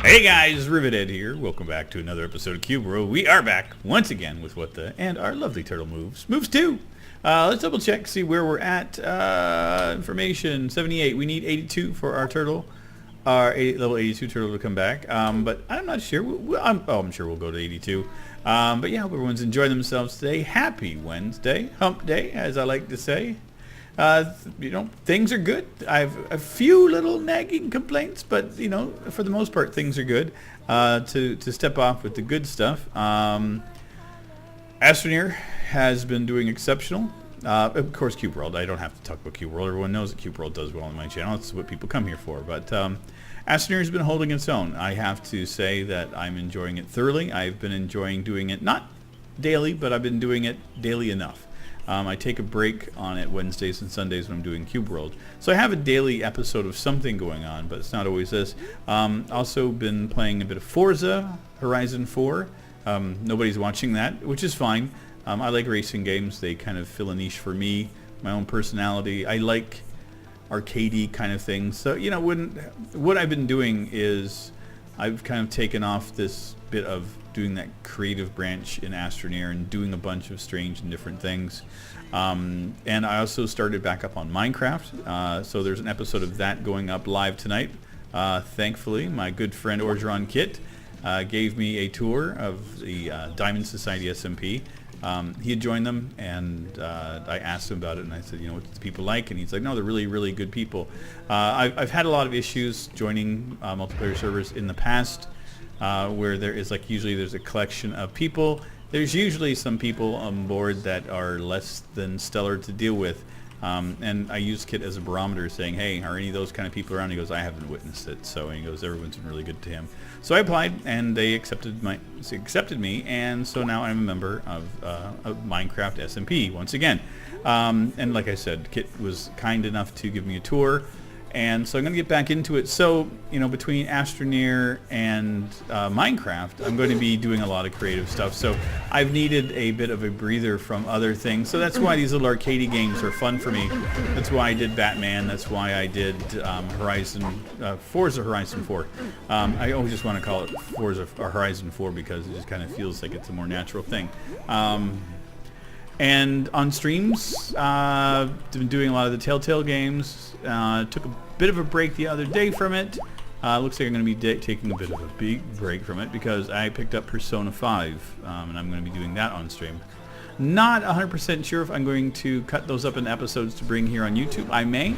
Hey guys, Rivet here. Welcome back to another episode of Cube World. We are back once again with what the and our lovely turtle moves. Moves 2. Let's double check, see where we're at. Information 78. We need 82 for our turtle, level 82 turtle to come back. But I'm not sure. I'm sure we'll go to 82. But yeah, hope everyone's enjoying themselves today. Happy Wednesday, Hump Day, as I like to say. Things are good. I've a few little nagging complaints, but for the most part, things are good. To step off with the good stuff, Astroneer has been doing exceptional. Of course, Cube World. I don't have to talk about Cube World. Everyone knows that Cube World does well on my channel. It's what people come here for. But Astroneer has been holding its own. I have to say that I'm enjoying it thoroughly. I've been enjoying doing it not daily, but I've been doing it daily enough. I take a break on it Wednesdays and Sundays when I'm doing Cube World. So I have a daily episode of something going on, but it's not always this. Also been playing a bit of Forza Horizon 4. Nobody's watching that, which is fine. I like racing games. They kind of fill a niche for me, my own personality. I like arcadey kind of things. So, what I've been doing is I've kind of taken off this bit of doing that creative branch in Astroneer and doing a bunch of strange and different things. And I also started back up on Minecraft. So there's an episode of that going up live tonight. Thankfully, my good friend Orgeron Kit gave me a tour of the Diamond Society SMP. He had joined them, and I asked him about it, and I said, what do people like? And he's like, no, they're really, really good people. I've had a lot of issues joining multiplayer servers in the past, where there is usually there's a collection of people. There's usually some people on board that are less than stellar to deal with. And I use Kit as a barometer saying, hey, are any of those kind of people around? He goes, I haven't witnessed it. So he goes, everyone's been really good to him. So I applied, and they accepted me, and so now I'm a member of Minecraft SMP once again. And like I said, Kit was kind enough to give me a tour, and so I'm going to get back into it. So, between Astroneer and Minecraft, I'm going to be doing a lot of creative stuff. So I've needed a bit of a breather from other things. So that's why these little arcadey games are fun for me. That's why I did Batman. That's why I did Forza Horizon 4. I always just want to call it Forza or Horizon 4 because it just kind of feels like it's a more natural thing. And on streams, been doing a lot of the Telltale games. Took a bit of a break the other day from it. Looks like I'm going to be taking a bit of a big break from it because I picked up Persona 5, and I'm going to be doing that on stream. Not 100% sure if I'm going to cut those up in episodes to bring here on YouTube. I may.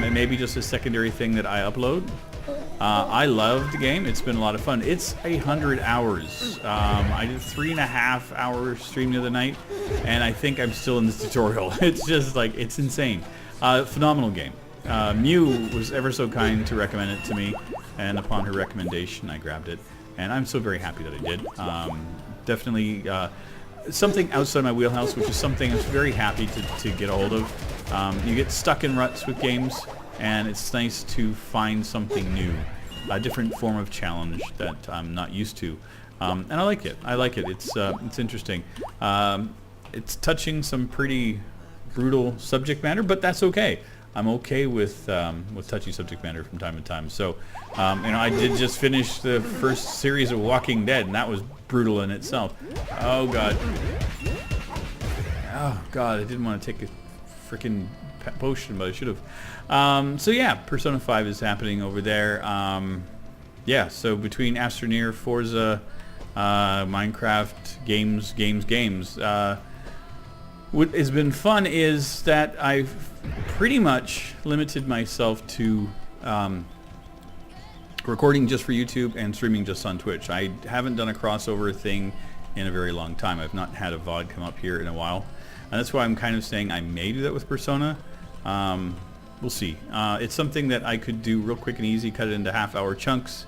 It may be just a secondary thing that I upload. I love the game. It's been a lot of fun. It's 100 hours. I did 3.5 hour stream the other night, and I think I'm still in this tutorial. It's just it's insane. Phenomenal game. Mew was ever so kind to recommend it to me, and upon her recommendation, I grabbed it, and I'm so very happy that I did. Definitely something outside my wheelhouse, which is something I'm very happy to get a hold of. You get stuck in ruts with games, and it's nice to find something new, a different form of challenge that I'm not used to, and I like it. It's interesting. It's touching some pretty brutal subject matter, but that's okay. I'm okay with touchy subject matter from time to time. So, I did just finish the first series of Walking Dead, and that was brutal in itself. Oh God. Oh God, I didn't want to take a freaking potion, but I should have. So yeah, Persona 5 is happening over there. Yeah, so between Astroneer, Forza, Minecraft, games. What has been fun is that I've pretty much limited myself to recording just for YouTube and streaming just on Twitch. I haven't done a crossover thing in a very long time. I've not had a VOD come up here in a while. And that's why I'm kind of saying I may do that with Persona. We'll see. It's something that I could do real quick and easy, cut it into half-hour chunks,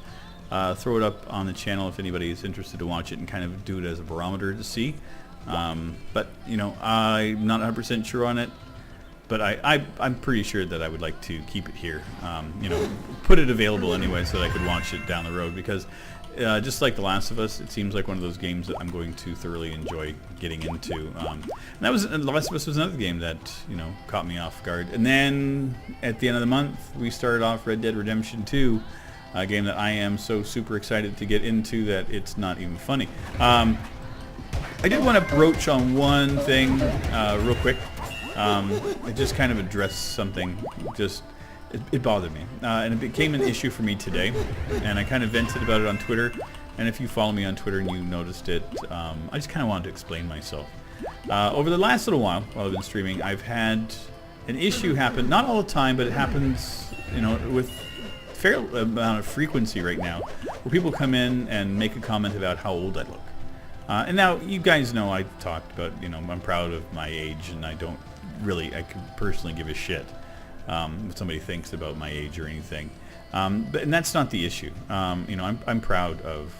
throw it up on the channel if anybody is interested to watch it, and kind of do it as a barometer to see. But, I'm not 100% sure on it, but I'm pretty sure that I would like to keep it here. Put it available anyway so that I could watch it down the road, because just like The Last of Us, it seems like one of those games that I'm going to thoroughly enjoy getting into. And The Last of Us was another game that, caught me off guard. And then at the end of the month, we started off Red Dead Redemption 2. a game that I am so super excited to get into that it's not even funny. I did want to broach on one thing real quick. I just kind of addressed something. It bothered me, and it became an issue for me today. And I kind of vented about it on Twitter. And if you follow me on Twitter and you noticed it, I just kind of wanted to explain myself. Over the last little while I've been streaming, I've had an issue happen. Not all the time, but it happens, with fair amount of frequency right now, where people come in and make a comment about how old I look. And now you guys know I've talked about, I'm proud of my age, and I can personally give a shit if somebody thinks about my age or anything. And that's not the issue. I'm proud of,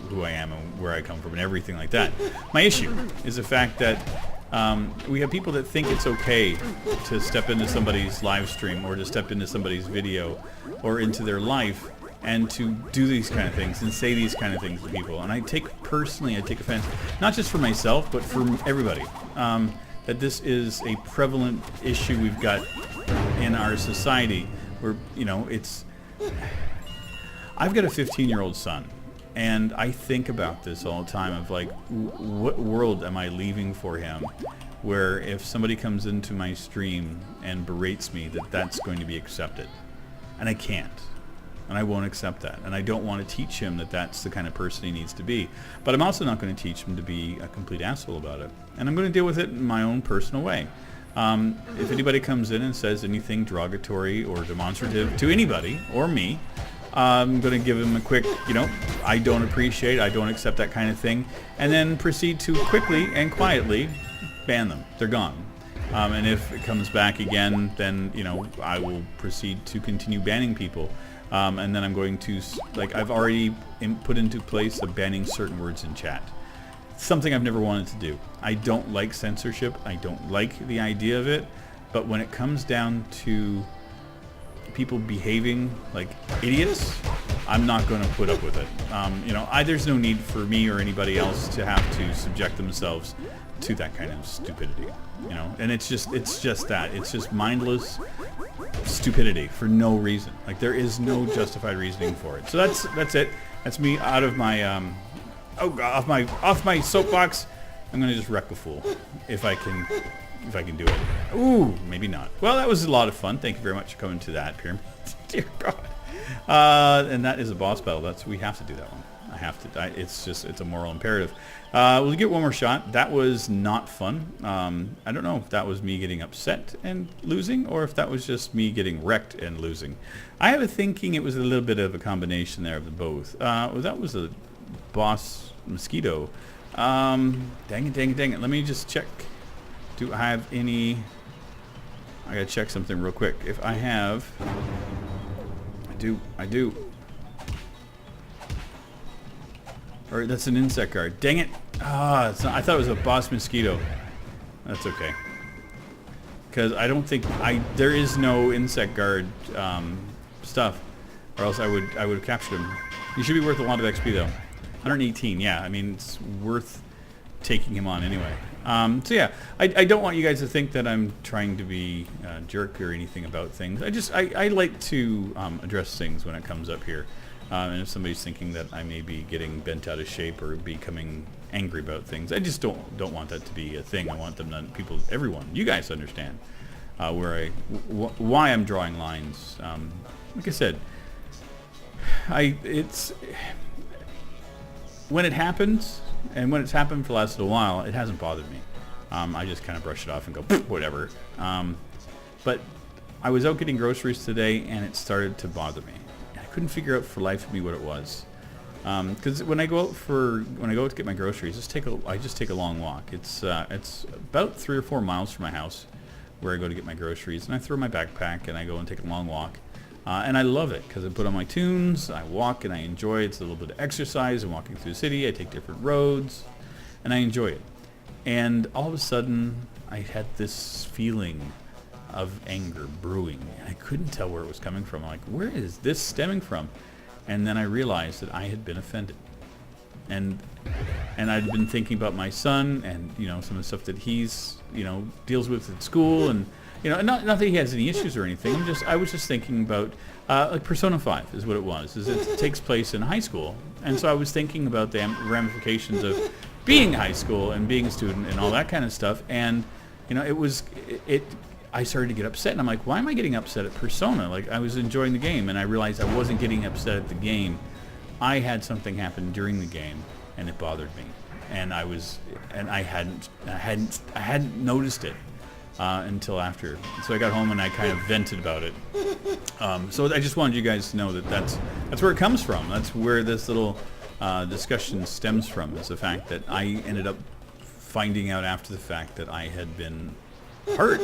who I am and where I come from and everything like that. My issue is the fact that we have people that think it's okay to step into somebody's live stream or to step into somebody's video or into their life and to do these kind of things and say these kind of things to people. And I take offense, not just for myself, but for everybody, that this is a prevalent issue we've got in our society where, I've got a 15-year-old son, and I think about this all the time of like, what world am I leaving for him where if somebody comes into my stream and berates me, that's going to be accepted. And I can't. And I won't accept that. And I don't want to teach him that that's the kind of person he needs to be. But I'm also not going to teach him to be a complete asshole about it. And I'm going to deal with it in my own personal way. If anybody comes in and says anything derogatory or demonstrative to anybody or me, I'm going to give him a quick, I don't appreciate, I don't accept that kind of thing, and then proceed to quickly and quietly ban them. They're gone. And if it comes back again, then, I will proceed to continue banning people. And then I'm going to, I've already put into place of banning certain words in chat. Something I've never wanted to do. I don't like censorship. I don't like the idea of it. But when it comes down to people behaving like idiots, I'm not going to put up with it. There's no need for me or anybody else to have to subject themselves to that kind of stupidity. And it's just that. It's just mindless stupidity for no reason. Like, there is no justified reasoning for it. So that's it. That's me out of my off my soapbox. I'm gonna just wreck a fool if I can do it. Ooh, maybe not. Well, that was a lot of fun. Thank you very much for coming to that, Pyramid. Dear God. And that is a boss battle. We have to do that one. I have to. It's a moral imperative. We'll get one more shot. That was not fun. I don't know if that was me getting upset and losing, or if that was just me getting wrecked and losing. I have a thinking it was a little bit of a combination there of the both. That was a boss mosquito. Dang it. Let me just check. Do I have any... I gotta check something real quick. If I have... I do. Or that's an insect guard. Dang it! It's not, I thought it was a boss mosquito. That's okay. Because I don't think there is no insect guard stuff, or else I would have captured him. He should be worth a lot of XP though. 118. Yeah, I mean it's worth taking him on anyway. So yeah, I don't want you guys to think that I'm trying to be a jerk or anything about things. I like to address things when it comes up here. And if somebody's thinking that I may be getting bent out of shape or becoming angry about things, I just don't want that to be a thing. I want them to, everyone, you guys understand why I'm drawing lines. Like I said, when it happens, and when it's happened for the last little while, it hasn't bothered me. I just kind of brush it off and go, whatever. But I was out getting groceries today, and it started to bother me. I couldn't figure out for life of me what it was. Because when I go out to get my groceries, I just take a long walk. It's about 3 or 4 miles from my house where I go to get my groceries, and I throw my backpack and I go and take a long walk. And I love it because I put on my tunes, I walk and I enjoy it. It's a little bit of exercise. I'm walking through the city, I take different roads, and I enjoy it. And all of a sudden, I had this feeling of anger brewing. I couldn't tell where it was coming from. I'm like, where is this stemming from? And then I realized that I had been offended. And I'd been thinking about my son and, some of the stuff that he's, deals with at school. And, you know, not that he has any issues or anything. I was just thinking about like Persona 5 is what it was. Is it takes place in high school, and so I was thinking about the ramifications of being high school and being a student and all that kind of stuff. And you know, I started to get upset, and I'm like, why am I getting upset at Persona? Like, I was enjoying the game, and I realized I wasn't getting upset at the game. I had something happen during the game, and it bothered me, and I hadn't noticed it until after. So I got home and I kind of vented about it. So I just wanted you guys to know that that's where it comes from. That's where this little discussion stems from. Is the fact that I ended up finding out after the fact that I had been hurt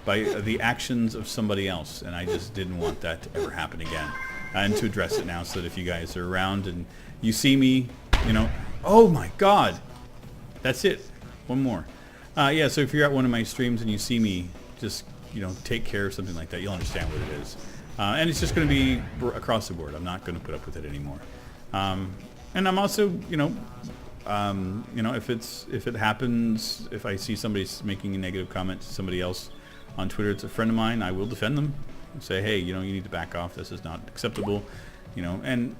by the actions of somebody else, and I just didn't want that to ever happen again. And to address it now, so that if you guys are around and you see me, you know, oh my God, that's it. One more. Yeah, so if you're at one of my streams and you see me, just, you know, take care of something like that, you'll understand what it is. And it's just going to be across the board. I'm not going to put up with it anymore. And I'm also, you know, if it happens, if I see somebody making a negative comment to somebody else on Twitter, it's a friend of mine, I will defend them and say, hey, you know, you need to back off. This is not acceptable, you know. And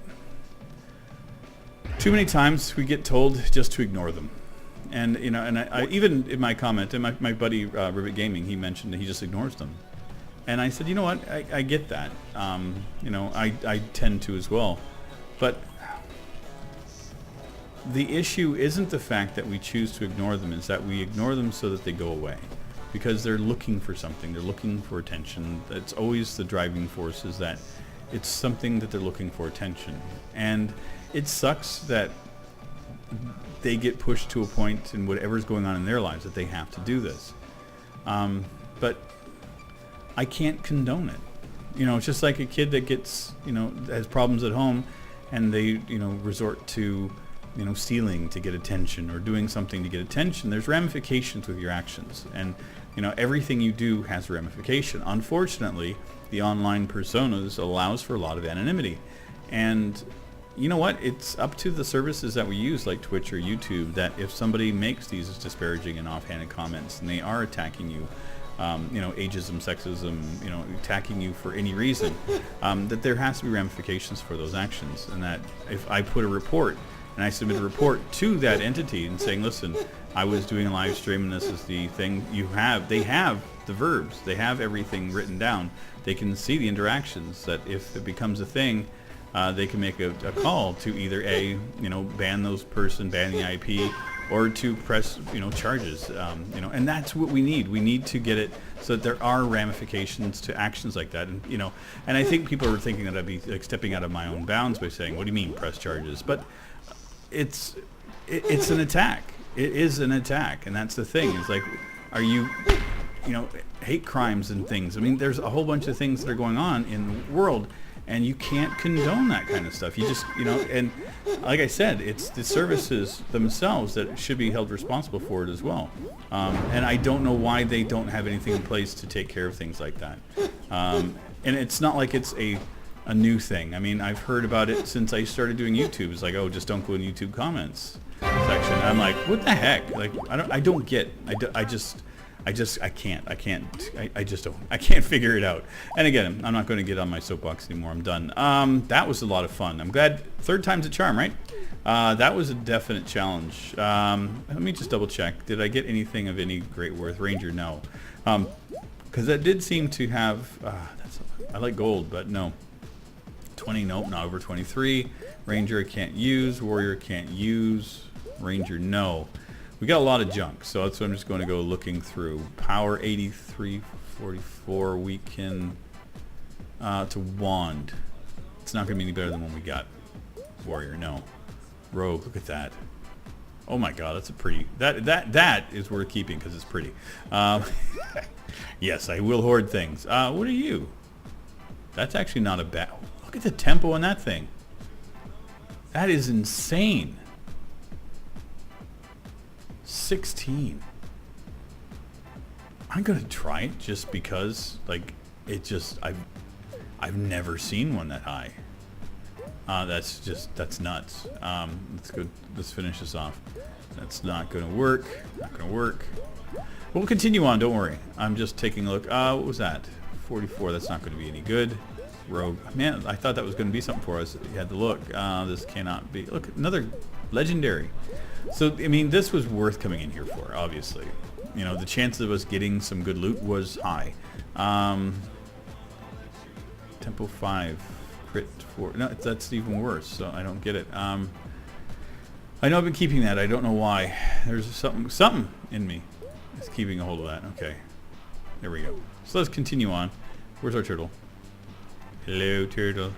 too many times we get told just to ignore them. And, you know, and I even in my comment, and my buddy Rivet Gaming, he mentioned that he just ignores them. And I said, you know what, I get that. You know, I tend to as well. But the issue isn't the fact that we choose to ignore them, is that we ignore them so that they go away. Because they're looking for something, they're looking for attention. That's always the driving force, is that it's something that they're looking for attention. And it sucks that they get pushed to a point in whatever's going on in their lives that they have to do this. But I can't condone it. You know, it's just like a kid that gets, you know, has problems at home, and they, you know, resort to, you know, stealing to get attention or doing something to get attention. There's ramifications with your actions, and you know, everything you do has a ramification. Unfortunately, the online personas allows for a lot of anonymity, and you know what, it's up to the services that we use like Twitch or YouTube, that if somebody makes these disparaging and offhanded comments and they are attacking you, you know, ageism, sexism, you know, attacking you for any reason, that there has to be ramifications for those actions. And that if I put a report and I submit a report to that entity and saying, listen, I was doing a live stream and this is the thing you have, they have the verbs, they have everything written down, they can see the interactions, that if it becomes a thing, they can make a call to either you know, ban those person, ban the IP, or to press, you know, charges, you know, and that's what we need. We need to get it so that there are ramifications to actions like that. And, you know, and I think people are thinking that I'd be like stepping out of my own bounds by saying, what do you mean press charges? But it's an attack. It is an attack, and that's the thing. It's like, are you, you know, hate crimes and things. I mean, there's a whole bunch of things that are going on in the world, and you can't condone that kind of stuff. You just, you know, and like I said, it's the services themselves that should be held responsible for it as well. And I don't know why they don't have anything in place to take care of things like that. And it's not like it's a new thing. I mean, I've heard about it since I started doing YouTube. It's like, oh, just don't go in YouTube comments section. And I'm like, what the heck? Like, I can't figure it out. And again, I'm not going to get on my soapbox anymore. I'm done. That was a lot of fun. I'm glad. Third time's a charm, right? That was a definite challenge. Let me just double check. Did I get anything of any great worth? Ranger, no. Because that did seem to have, I like gold, but no. 20, nope, not over 23. Ranger, I can't use. Warrior, can't use. Ranger, no. We got a lot of junk, so that's what I'm just going to go looking through. Power 83, 44. We can to wand. It's not going to be any better than what we got. Warrior, no. Rogue, look at that. Oh my God, that's a pretty. That is worth keeping because it's pretty. Yes, I will hoard things. What are you? That's actually not a bad. Look at the tempo on that thing. That is insane. 16. I'm gonna try it just because, like, it just I've never seen one that high. That's nuts. Let's go. Let's finish this off. That's not gonna work. Not gonna work. We'll continue on, don't worry. I'm just taking a look. What was that? 44, that's not going to be any good. Rogue. Man, I thought that was going to be something for us. You had to look. This cannot be. Look, another legendary. So, I mean, this was worth coming in here for, obviously. You know, the chances of us getting some good loot was high. Tempo 5, crit 4. No, that's even worse, so I don't get it. I know I've been keeping that. I don't know why. There's something in me is keeping a hold of that. Okay. There we go. So let's continue on. Where's our turtle? Hello, turtle.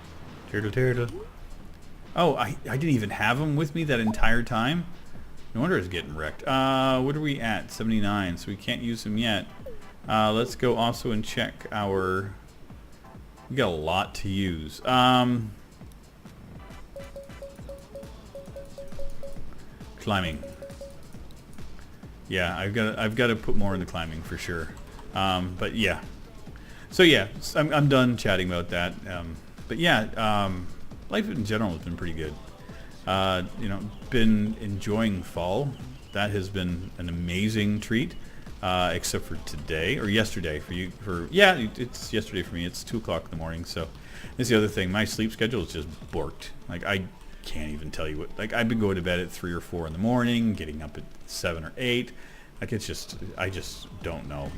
Turtle, turtle. Oh, I didn't even have him with me that entire time? No wonder it's getting wrecked. What are we at? 79, so we can't use him yet. Let's go also and check our... We got a lot to use. Climbing. Yeah, I've got to put more into climbing for sure. But yeah. So yeah, I'm done chatting about that. But yeah, life in general has been pretty good. You know, been enjoying fall. That has been an amazing treat. Except for today or yesterday for you. Yeah, it's yesterday for me. It's 2 o'clock in the morning. So that's the other thing. My sleep schedule is just borked. Like I can't even tell you what. Like I've been going to bed at 3 or 4 in the morning, getting up at 7 or 8. Like it's just, I just don't know.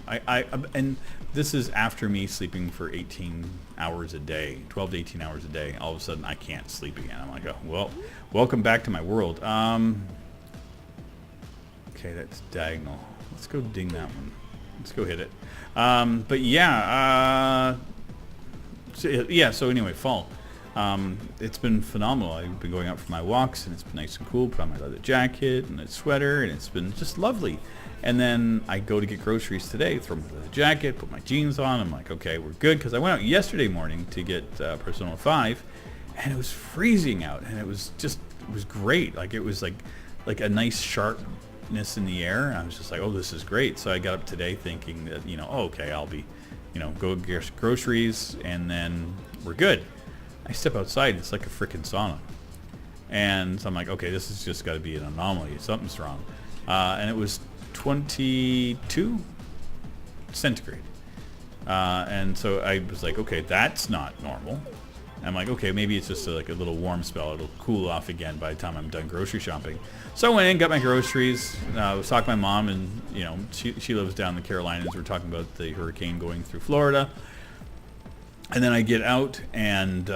And this is after me sleeping for 18 hours a day, 12 to 18 hours a day. All of a sudden I can't sleep again. I'm like, oh, well, welcome back to my world. Okay, that's diagonal. Let's go ding that one. Let's go hit it. But yeah, so anyway, fall. It's been phenomenal. I've been going out for my walks and it's been nice and cool. Put on my leather jacket and a sweater and it's been just lovely. And then I go to get groceries today, throw my leather jacket, put my jeans on. I'm like, okay, we're good. Because I went out yesterday morning to get Persona 5 and it was freezing out and it was great. Like it was like a nice sharpness in the air. I was just like, oh, this is great. So I got up today thinking that, you know, oh, okay, I'll be, you know, go get groceries and then we're good. I step outside, it's like a freaking sauna. And so I'm like, okay, this has just got to be an anomaly. Something's wrong. And it was 22 centigrade. And so I was like, okay, that's not normal. I'm like, okay, maybe it's just like a little warm spell. It'll cool off again by the time I'm done grocery shopping. So I went in, got my groceries. I was talking to my mom, and you know, she lives down in the Carolinas. We're talking about the hurricane going through Florida. And then I get out, and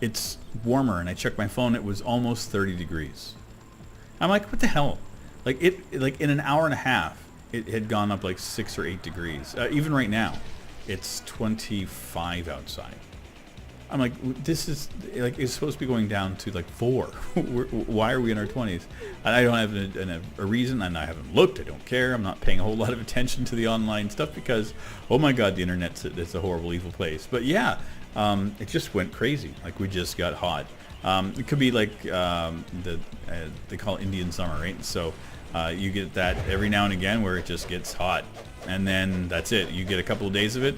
it's warmer. And I check my phone. It was almost 30 degrees. I'm like, what the hell? Like in an hour and a half, it had gone up like 6 or 8 degrees. Even right now, it's 25 outside. I'm like, this is like, it's supposed to be going down to like 4. Why are we in our 20s? And I don't have a reason, and I haven't looked. I don't care. I'm not paying a whole lot of attention to the online stuff because, oh my God, the internet's it's a horrible, evil place. But yeah, it just went crazy. Like we just got hot. It could be like they call it Indian summer, right? So you get that every now and again where it just gets hot, and then that's it. You get a couple of days of it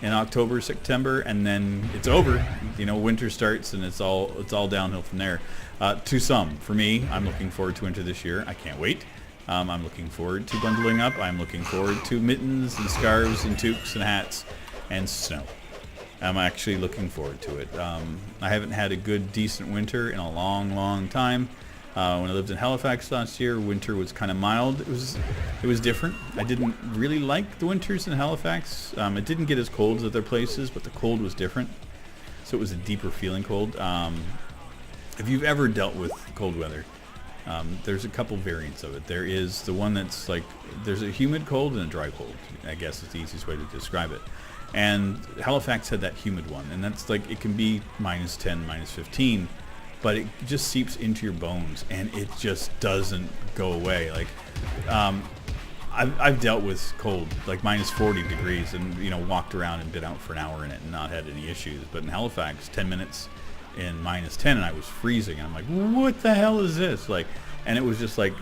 in October, September, and then it's over. You know, winter starts, and it's all downhill from there. To some, for me, I'm looking forward to winter this year. I can't wait. I'm looking forward to bundling up. I'm looking forward to mittens and scarves and toques and hats and snow. I'm actually looking forward to it. I haven't had a good, decent winter in a long, long time. When I lived in Halifax last year, winter was kind of mild. It was different. I didn't really like the winters in Halifax. It didn't get as cold as other places, but the cold was different. So it was a deeper feeling cold. If you've ever dealt with cold weather, there's a couple variants of it. There is the one that's like, there's a humid cold and a dry cold, I guess is the easiest way to describe it. And Halifax had that humid one, and that's like, it can be minus 10, minus 15, but it just seeps into your bones and it just doesn't go away. Like I've dealt with cold like minus 40 degrees and, you know, walked around and been out for an hour in it and not had any issues. But in Halifax, 10 minutes in minus 10 and I was freezing. I'm like, what the hell is this? Like, and it was just like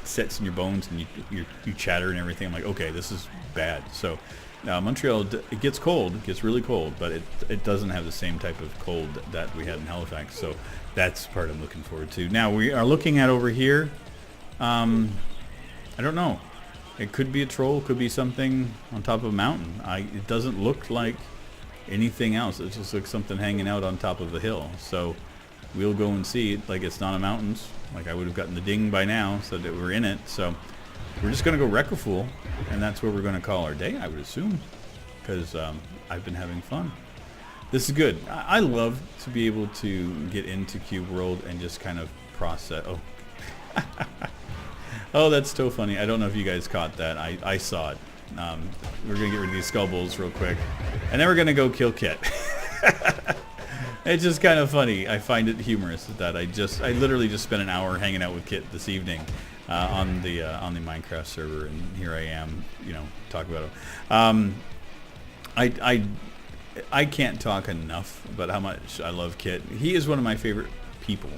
sets in your bones and you chatter and everything. I'm like, okay, this is bad. So Montreal, it gets cold, it gets really cold, but it doesn't have the same type of cold that we had in Halifax. So that's part I'm looking forward to. Now we are looking at over here. I don't know. It could be a troll, could be something on top of a mountain. It doesn't look like anything else. It just looks something hanging out on top of the hill. So we'll go and see it. Like, it's not a mountains. Like, I would have gotten the ding by now, so that we're in it. So we're just going to go wreck a fool, and that's where we're going to call our day, I would assume, because I've been having fun. This is good. I love to be able to get into Cube World and just kind of process. Oh. Oh, that's so funny. I don't know if you guys caught that. I saw it. We're going to get rid of these skull bowls real quick. And then we're going to go kill Kit. It's just kind of funny. I find it humorous that I literally just spent an hour hanging out with Kit this evening on the Minecraft server, and here I am, talk about it. I can't talk enough about how much I love Kit. He is one of my favorite people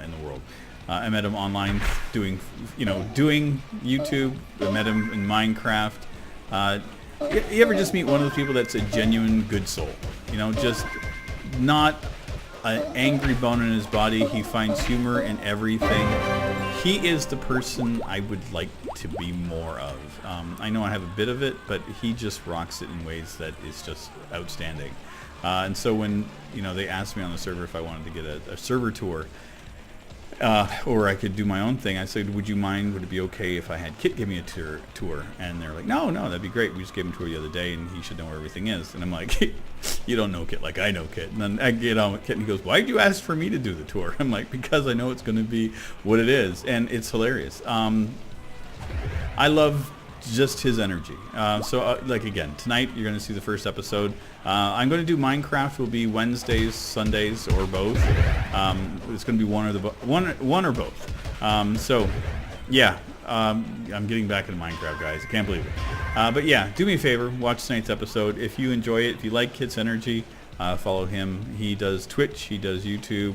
in the world. I met him online doing YouTube. I met him in Minecraft. You ever just meet one of those people that's a genuine good soul? Just not an angry bone in his body. He finds humor in everything. He is the person I would like to be more of. I know I have a bit of it, but he just rocks it in ways that is just outstanding. And so when they asked me on the server if I wanted to get a server tour, or I could do my own thing, I said, would you mind, would it be okay if I had Kit give me a tour? And they're like, no, that'd be great. We just gave him a tour the other day, and he should know where everything is. And I'm like, you don't know Kit like I know Kit. And then I get on with Kit, and he goes, why'd you ask for me to do the tour? I'm like, because I know it's going to be what it is, and it's hilarious. I love just his energy. Like, again, tonight you're going to see the first episode. I'm going to do Minecraft. Will be Wednesdays, Sundays, or both. It's going to be one or both. Yeah, I'm getting back into Minecraft, guys. I can't believe it. But yeah, do me a favor, watch tonight's episode. If you enjoy it, if you like Kit's energy, follow him. He does Twitch, he does YouTube.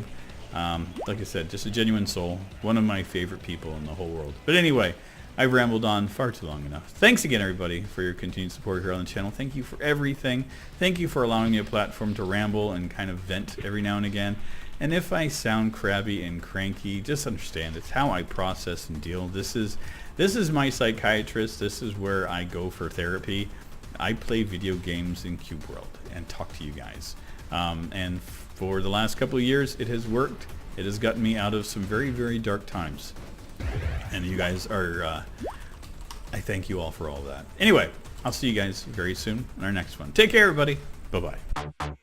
Like I said, just a genuine soul. One of my favorite people in the whole world. But anyway, I've rambled on far too long enough. Thanks again, everybody, for your continued support here on the channel. Thank you for everything. Thank you for allowing me a platform to ramble and kind of vent every now and again. And if I sound crabby and cranky, just understand it's how I process and deal. This is my psychiatrist. This is where I go for therapy. I play video games in Cube World and talk to you guys. And for the last couple of years, it has worked. It has gotten me out of some very, very dark times. And you guys are, I thank you all for all of that. Anyway, I'll see you guys very soon in our next one. Take care, everybody. Bye-bye.